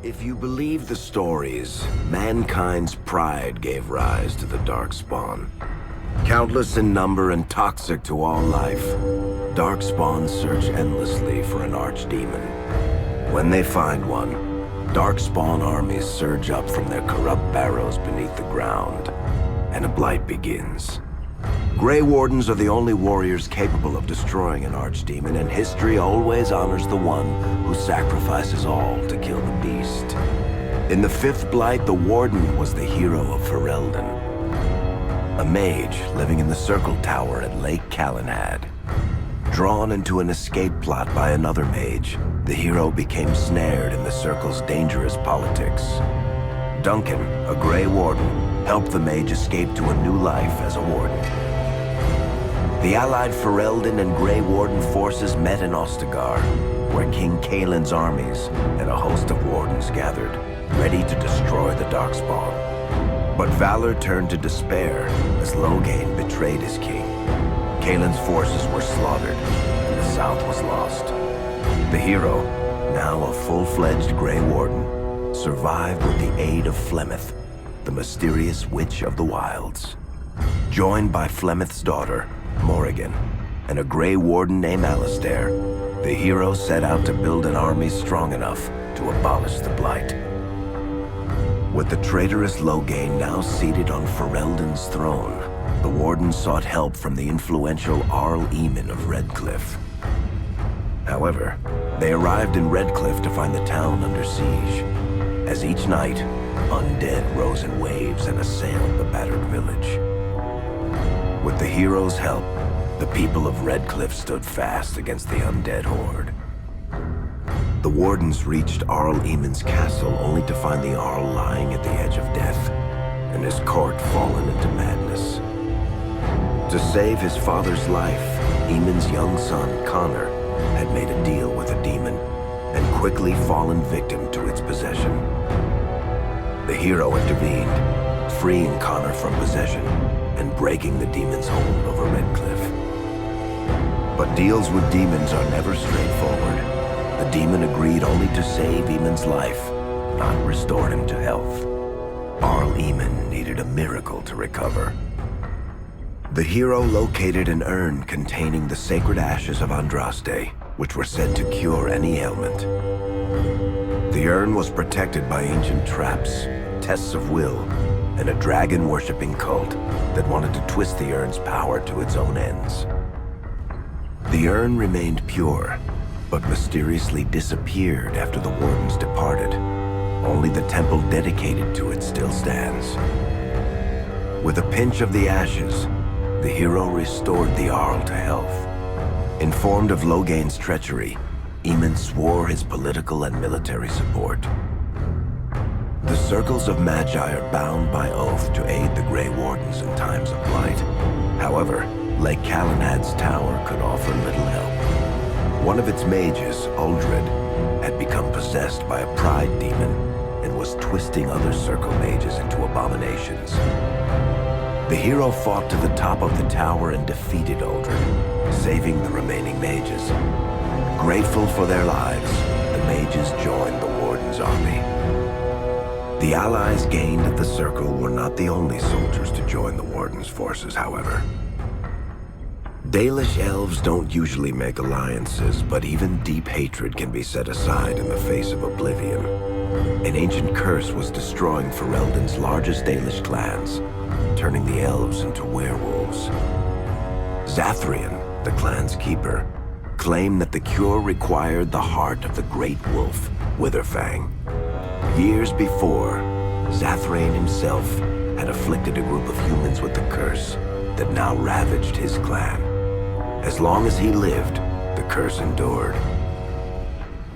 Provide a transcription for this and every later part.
If you believe the stories, mankind's pride gave rise to the Darkspawn. Countless in number and toxic to all life, Darkspawn search endlessly for an archdemon. When they find one, Darkspawn armies surge up from their corrupt barrows beneath the ground, and a blight begins. Grey Wardens are the only warriors capable of destroying an archdemon, and history always honors the one who sacrifices all to kill the beast. In the fifth blight, the Warden was the hero of Ferelden, a mage living in the Circle Tower at Lake Calenhad. Drawn into an escape plot by another mage, the hero became snared in the Circle's dangerous politics. Duncan, a Grey Warden, helped the mage escape to a new life as a warden. The allied Ferelden and Grey Warden forces met in Ostagar, where King Kaelin's armies and a host of wardens gathered, ready to destroy the Darkspawn. But valor turned to despair as Loghain betrayed his king. Kaelin's forces were slaughtered, and the south was lost. The hero, now a full-fledged Grey Warden, survived with the aid of Flemeth, the mysterious witch of the wilds. Joined by Flemeth's daughter, Morrigan, and a Grey Warden named Alistair, the hero set out to build an army strong enough to abolish the Blight. With the traitorous Loghain now seated on Ferelden's throne, the Warden sought help from the influential Arl Eamon of Redcliffe. However, they arrived in Redcliffe to find the town under siege. As each night, undead rose in waves and assailed the battered village. With the hero's help, the people of Redcliffe stood fast against the undead horde. The Wardens reached Arl Eamon's castle only to find the Arl lying at the edge of death, and his court fallen into madness. To save his father's life, Eamon's young son, Connor, had made a deal with a demon, and quickly fallen victim to its possession. The hero intervened, freeing Connor from possession, and breaking the demon's hold over Redcliffe. But deals with demons are never straightforward. The demon agreed only to save Eamon's life, not restore him to health. Arl Eamon needed a miracle to recover. The hero located an urn containing the sacred ashes of Andraste, which were said to cure any ailment. The urn was protected by ancient traps, tests of will, and a dragon-worshipping cult that wanted to twist the urn's power to its own ends. The urn remained pure, but mysteriously disappeared after the Wardens departed. Only the temple dedicated to it still stands. With a pinch of the ashes, the hero restored the Arl to health. Informed of Loghain's treachery, Eamon swore his political and military support. The circles of Magi are bound by oath to aid the Grey Wardens in times of blight. However, Lake Calenhad's tower could offer little help. One of its mages, Uldred, had become possessed by a pride demon and was twisting other circle mages into abominations. The hero fought to the top of the tower and defeated Uldred, saving the remaining mages. Grateful for their lives, the mages joined the Warden's army. The allies gained at the Circle were not the only soldiers to join the Warden's forces, however. Dalish elves don't usually make alliances, but even deep hatred can be set aside in the face of oblivion. An ancient curse was destroying Ferelden's largest Dalish clans, turning the elves into werewolves. Zathrian, the clan's keeper, claimed that the cure required the heart of the great wolf, Witherfang. Years before, Zathrian himself had afflicted a group of humans with the curse that now ravaged his clan. As long as he lived, the curse endured.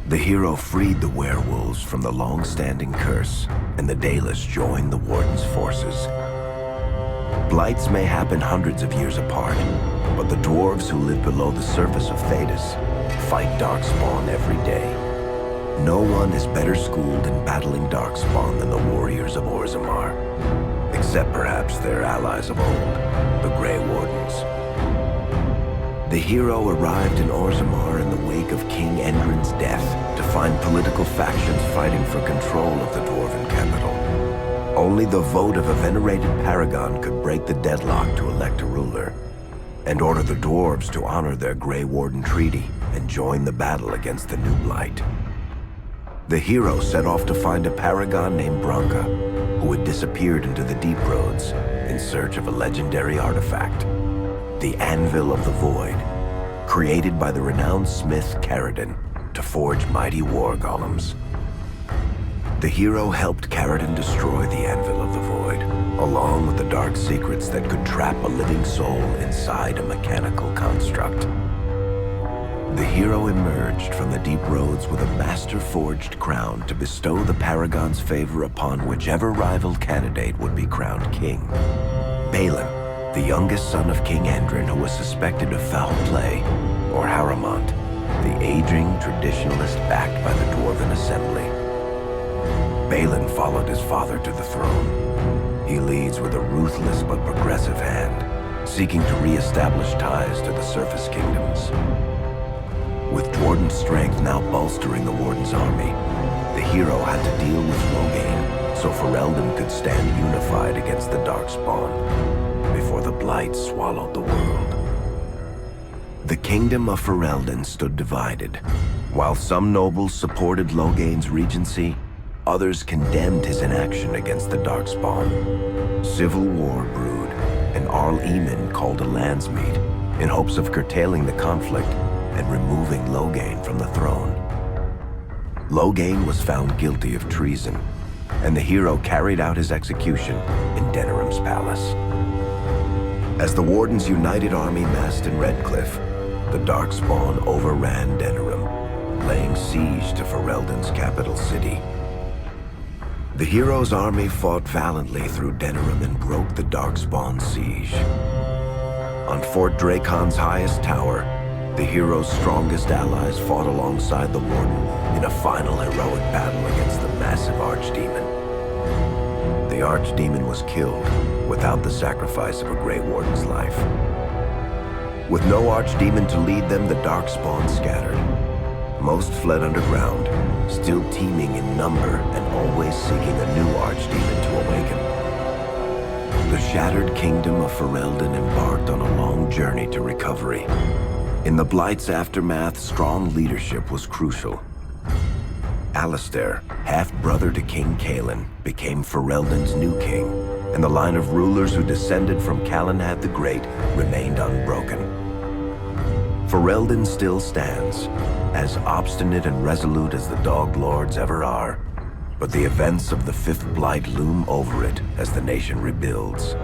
The hero freed the werewolves from the long-standing curse, and the Dalish joined the Warden's forces. Blights may happen hundreds of years apart, but the dwarves who live below the surface of Thedas fight Darkspawn every day. No one is better schooled in battling Darkspawn than the warriors of Orzammar, except perhaps their allies of old, the Grey Wardens. The hero arrived in Orzammar in the wake of King Endrin's death to find political factions fighting for control of the Dwarven capital. Only the vote of a venerated paragon could break the deadlock to elect a ruler, and order the dwarves to honor their Grey Warden treaty and join the battle against the new Blight. The hero set off to find a paragon named Branka, who had disappeared into the Deep Roads in search of a legendary artifact, the Anvil of the Void, created by the renowned smith Caridin to forge mighty war golems. The hero helped Caridin destroy the Anvil of the Void, along with the dark secrets that could trap a living soul inside a mechanical construct. The hero emerged from the Deep Roads with a master-forged crown to bestow the Paragon's favor upon whichever rival candidate would be crowned king. Balin, the youngest son of King Endrin who was suspected of foul play, or Haramont, the aging traditionalist backed by the Dwarven Assembly. Balin followed his father to the throne. He leads with a ruthless but progressive hand, seeking to re-establish ties to the Surface Kingdoms. With Dwarden's strength now bolstering the Warden's army, the hero had to deal with Loghain so Ferelden could stand unified against the Darkspawn before the Blight swallowed the world. The kingdom of Ferelden stood divided. While some nobles supported Loghain's regency, others condemned his inaction against the Darkspawn. Civil war brewed, and Arl Eamon called a landsmeet in hopes of curtailing the conflict and removing Loghain from the throne. Loghain was found guilty of treason, and the hero carried out his execution in Denerim's palace. As the Warden's united army massed in Redcliffe, the Darkspawn overran Denerim, laying siege to Ferelden's capital city. The hero's army fought valiantly through Denerim and broke the Darkspawn's siege. On Fort Dracon's highest tower, the hero's strongest allies fought alongside the Warden in a final heroic battle against the massive Archdemon. The Archdemon was killed without the sacrifice of a Grey Warden's life. With no Archdemon to lead them, the Darkspawn scattered. Most fled underground, still teeming in number and always seeking a new Archdemon to awaken. The shattered kingdom of Ferelden embarked on a long journey to recovery. In the Blight's aftermath, strong leadership was crucial. Alistair, half-brother to King Cailan, became Ferelden's new king, and the line of rulers who descended from Calenhad the Great remained unbroken. Ferelden still stands, as obstinate and resolute as the Dog Lords ever are, but the events of the Fifth Blight loom over it as the nation rebuilds.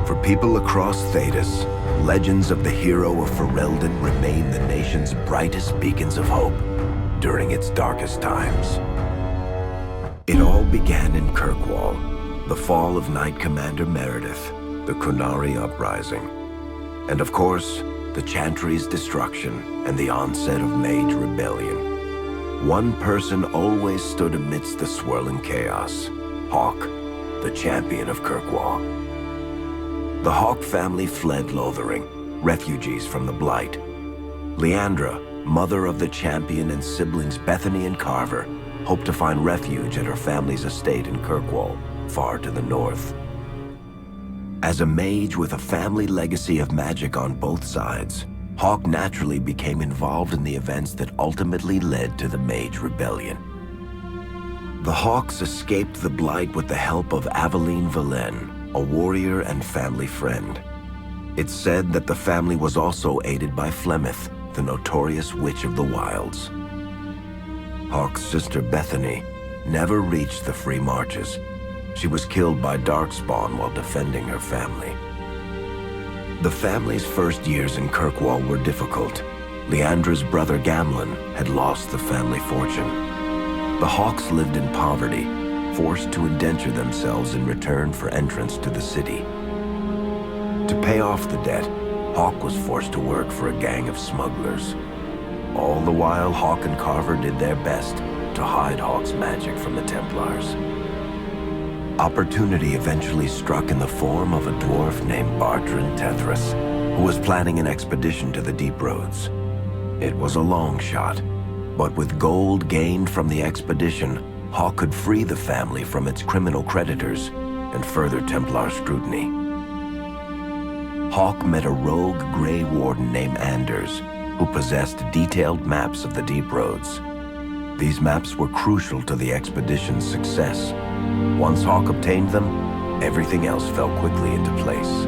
For people across Thedas, legends of the hero of Ferelden remain the nation's brightest beacons of hope during its darkest times. It all began in Kirkwall, the fall of Knight Commander Meredith, the Kunari Uprising, and of course, the Chantry's destruction and the onset of Mage Rebellion. One person always stood amidst the swirling chaos: Hawk, the champion of Kirkwall. The Hawk family fled Lothering, refugees from the Blight. Leandra, mother of the champion, and siblings Bethany and Carver, hoped to find refuge at her family's estate in Kirkwall, far to the north. As a mage with a family legacy of magic on both sides, Hawk naturally became involved in the events that ultimately led to the Mage Rebellion. The Hawks escaped the Blight with the help of Aveline Valenne, a warrior and family friend. It's said that the family was also aided by Flemeth, the notorious Witch of the Wilds. Hawk's sister Bethany never reached the Free Marches. She was killed by Darkspawn while defending her family. The family's first years in Kirkwall were difficult. Leandra's brother Gamlin had lost the family fortune. The Hawks lived in poverty, forced to indenture themselves in return for entrance to the city. To pay off the debt, Hawk was forced to work for a gang of smugglers. All the while, Hawk and Carver did their best to hide Hawk's magic from the Templars. Opportunity eventually struck in the form of a dwarf named Bartran Tethras. who was planning an expedition to the deep roads. It was a long shot, but with gold gained from the expedition, Hawk could free the family from its criminal creditors and further Templar scrutiny. Hawk met a rogue Grey Warden named Anders, who possessed detailed maps of the deep roads. These maps were crucial to the expedition's success. Once Hawk obtained them, everything else fell quickly into place.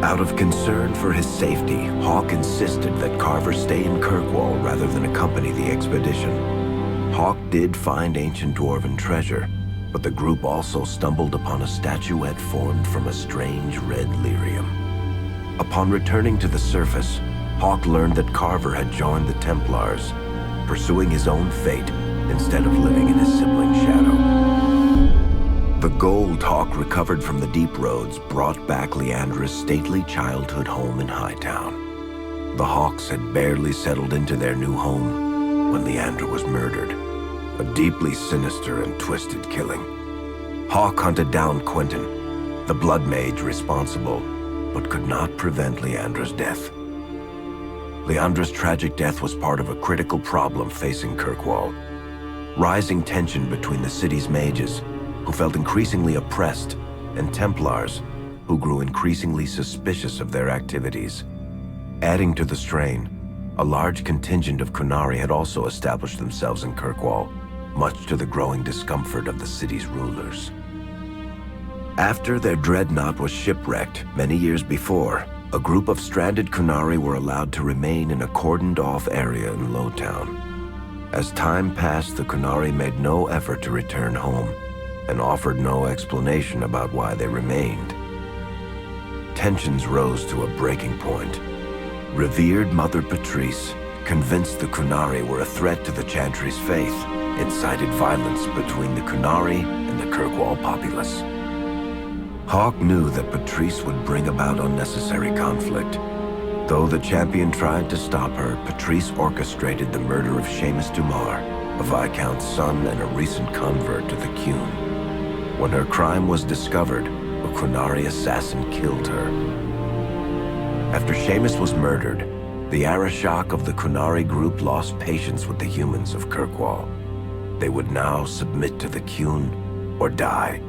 Out of concern for his safety, Hawk insisted that Carver stay in Kirkwall rather than accompany the expedition. Hawk did find ancient dwarven treasure, but the group also stumbled upon a statuette formed from a strange red lyrium. Upon returning to the surface, Hawk learned that Carver had joined the Templars, pursuing his own fate instead of living in his sibling's shadow. The gold Hawk recovered from the deep roads brought back Leandra's stately childhood home in Hightown. The Hawks had barely settled into their new home when Leandra was murdered, a deeply sinister and twisted killing. Hawk hunted down Quentin, the blood mage responsible, but could not prevent Leandra's death. Leandra's tragic death was part of a critical problem facing Kirkwall. Rising tension between the city's mages, who felt increasingly oppressed, and Templars, who grew increasingly suspicious of their activities. Adding to the strain, a large contingent of Qunari had also established themselves in Kirkwall, much to the growing discomfort of the city's rulers. After their dreadnought was shipwrecked many years before, a group of stranded Qunari were allowed to remain in a cordoned-off area in Lowtown. As time passed, the Qunari made no effort to return home, and offered no explanation about why they remained. Tensions rose to a breaking point. Revered Mother Patrice, convinced the Qunari were a threat to the Chantry's faith, incited violence between the Qunari and the Kirkwall populace. Hawk knew that Patrice would bring about unnecessary conflict. Though the champion tried to stop her, Patrice orchestrated the murder of Seamus Dumar, a Viscount's son and a recent convert to the Qun. When her crime was discovered, a Qunari assassin killed her. After Seamus was murdered, the Arishok of the Qunari group lost patience with the humans of Kirkwall. They would now submit to the Qun or die.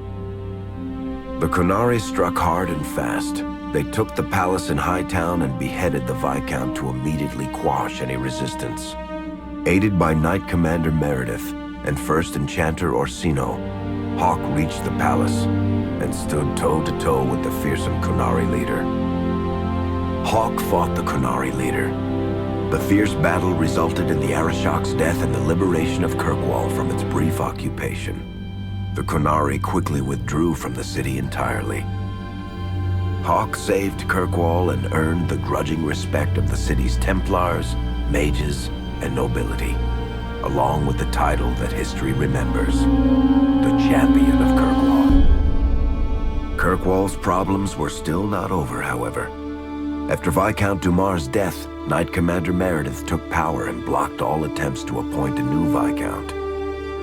The Qunari struck hard and fast. They took the palace in Hightown and beheaded the Viscount to immediately quash any resistance. Aided by Knight Commander Meredith and First Enchanter Orsino, Hawk reached the palace and stood toe-to-toe with the fearsome Qunari leader. Hawk fought the Qunari leader. The fierce battle resulted in the Arishok's death and the liberation of Kirkwall from its brief occupation. The Qunari quickly withdrew from the city entirely. Hawk saved Kirkwall and earned the grudging respect of the city's Templars, mages, and nobility, along with the title that history remembers, the Champion of Kirkwall. Kirkwall's problems were still not over, however. After Viscount Dumar's death, Knight Commander Meredith took power and blocked all attempts to appoint a new Viscount.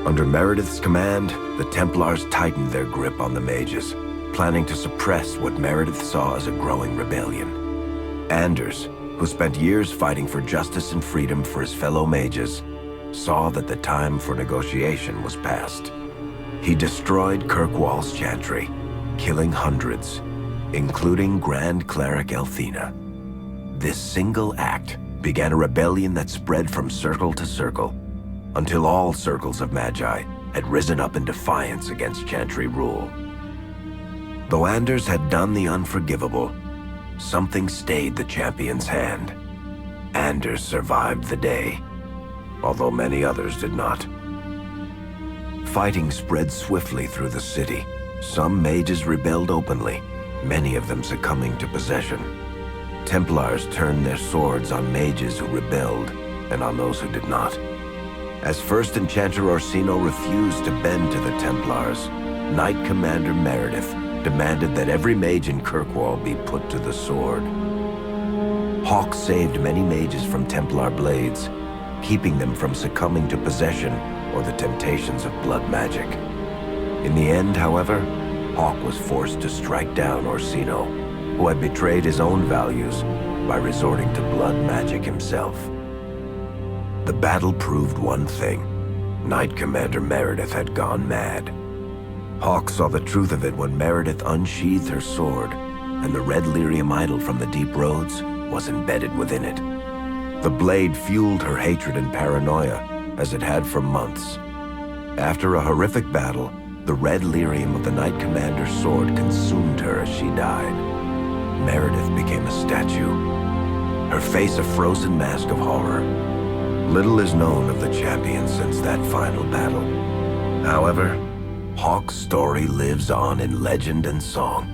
Under Meredith's command, the Templars tightened their grip on the mages, planning to suppress what Meredith saw as a growing rebellion. Anders, who spent years fighting for justice and freedom for his fellow mages, saw that the time for negotiation was past. He destroyed Kirkwall's chantry, killing hundreds, including Grand Cleric Elthina. This single act began a rebellion that spread from circle to circle, until all circles of Magi had risen up in defiance against Chantry rule. Though Anders had done the unforgivable, something stayed the champion's hand. Anders survived the day, although many others did not. Fighting spread swiftly through the city. Some mages rebelled openly, many of them succumbing to possession. Templars turned their swords on mages who rebelled and on those who did not. As First Enchanter Orsino refused to bend to the Templars, Knight Commander Meredith demanded that every mage in Kirkwall be put to the sword. Hawk saved many mages from Templar blades, keeping them from succumbing to possession or the temptations of blood magic. In the end, however, Hawk was forced to strike down Orsino, who had betrayed his own values by resorting to blood magic himself. The battle proved one thing. Knight Commander Meredith had gone mad. Hawk saw the truth of it when Meredith unsheathed her sword, and the red lyrium idol from the deep roads was embedded within it. The blade fueled her hatred and paranoia, as it had for months. After a horrific battle, the red lyrium of the Knight Commander's sword consumed her as she died. Meredith became a statue, her face a frozen mask of horror. Little is known of the champion since that final battle. However, Hawk's story lives on in legend and song.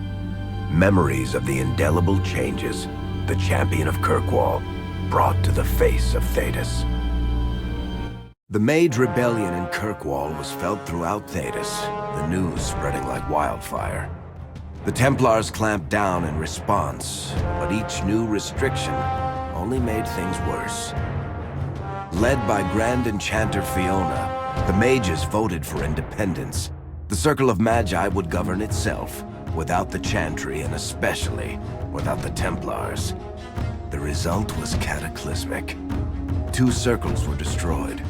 Memories of the indelible changes the champion of Kirkwall brought to the face of Thedas. The Mage Rebellion in Kirkwall was felt throughout Thedas, the news spreading like wildfire. The Templars clamped down in response, but each new restriction only made things worse. Led by Grand Enchanter Fiona, the mages voted for independence. The Circle of Magi would govern itself, without the Chantry and especially without the Templars. The result was cataclysmic. 2 circles were destroyed.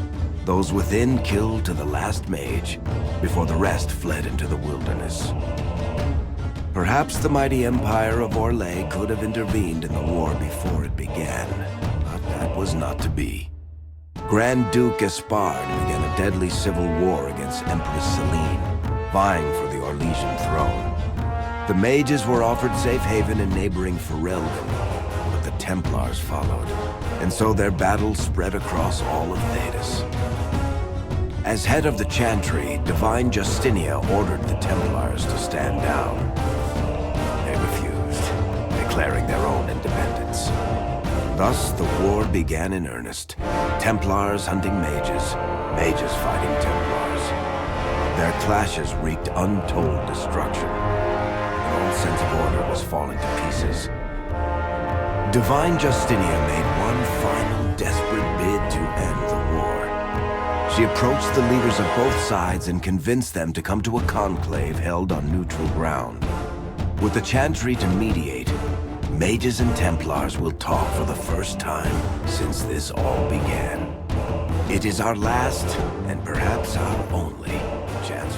Those within killed to the last mage, before the rest fled into the wilderness. Perhaps the mighty Empire of Orlais could have intervened in the war before it began, but that was not to be. Grand Duke Espard began a deadly civil war against Empress Celine, vying for the Orlesian throne. The mages were offered safe haven in neighboring Ferelden, but the Templars followed, and so their battle spread across all of Thedas. As head of the Chantry, Divine Justinia ordered the Templars to stand down. They refused, declaring their own independence. Thus, the war began in earnest. Templars hunting mages, mages fighting Templars. Their clashes wreaked untold destruction. All sense of order was falling to pieces. Divine Justinia made one final desperate bid to end the war. She approached the leaders of both sides and convinced them to come to a conclave held on neutral ground. With the Chantry to mediate, mages and Templars will talk for the first time since this all began. It is our last, and perhaps our only, chance